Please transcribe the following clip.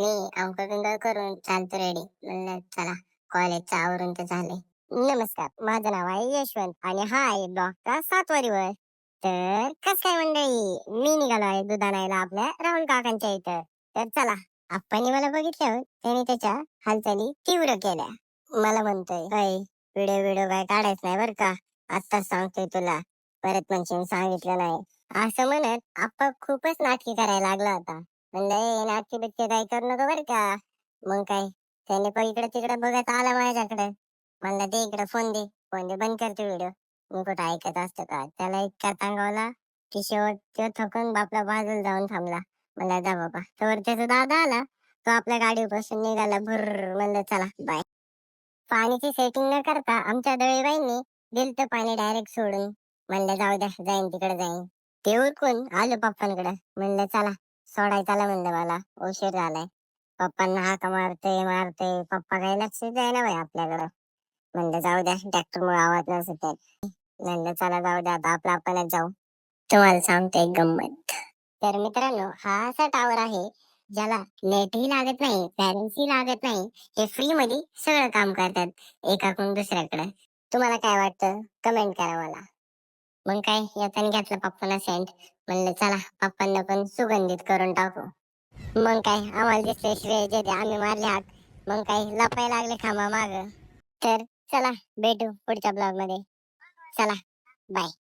मी अंघोळ बिंघोळ करून चालतो रेडी. म्हणलं चला कॉलेजचं आवरून तर झाले. नमस्कार, माझं नाव आहे यशवंत आणि हा आहे ब्लॉगचा 7वा दिवस. तर कस काय मंडळी, मी निघालो आहे दूध आणायला आपल्या राहुल काकांच्या इथं. तर चला, आप्पांनी मला बघितल्यावर त्याने त्याच्या हालचाली तीव्र केल्या. मला म्हणतोय, "अय, व्हिडिओ व्हिडिओ काय काढायचं नाही बरं का, आत्ताच सांगतोय तुला, परत म्हणशील सांगितलं नाही." असं म्हणत आप्पा खूपच नाटकी करायला लागला होता. म्हणलं, "ए, नाटकी बिटकी काय करू नको बरं का." मग काय, त्याने पण इकडे तिकडे बघत आला माझ्याकडे. म्हणलं, "दे इकडे फोन दे, बंद करतो व्हिडिओ." मी कुठं ऐकत असतो का, त्याला इतका सांगावला की शेवट तो थकून आपल्या बाजूला जाऊन थांबला. म्हणलं, "जा बाबा." तोवर त्याचा दादा आला, तो आपल्या गाडीपासून निघाला भुर्र. म्हणलं, "चला बाय." पाणीची सेटिंग न करता आमच्या दळीबाईंनी दिलतं पाणी डायरेक्ट सोडून. म्हणलं, "जाऊ द्या, जाईन तिकडे जाईन." ते उरकून आलो पप्पांकडे. म्हणलं, "चला सोडाय चला." म्हणलं, "मला उशीर झालाय." पप्पांना हाका मारते मारते, पप्पा काही लक्ष द्यायना बाई आपल्याकडं. म्हणलं, "जाऊ द्या, ट्रॅक्टरमुळे आवाज नसेल तर." म्हणलं, "चला जाऊ द्या, आता आपलं आपणच जाऊ." तुम्हाला सांगतो एक गंमत. तर मित्रांनो, हा असा टावर आहे ज्याला नेटही लागत नाही, बॅलन्सही लागत नाही. हे फ्री मध्ये सगळं काम करतात एकाकडून दुसऱ्याकडे. तुम्हाला काय वाटतं कमेंट करा मला. मग काय, येताना घेतलं पप्पांना सेंट. म्हणलं चला पप्पांना पण सुगंधित करून टाकू. मग काय, आम्हाला दिसले श्रेय जे आम्ही मारले हाक. मग काय, लपाय लागले खांबा माग. तर चला, भेटू पुढच्या ब्लॉग मध्ये. चला, बाय.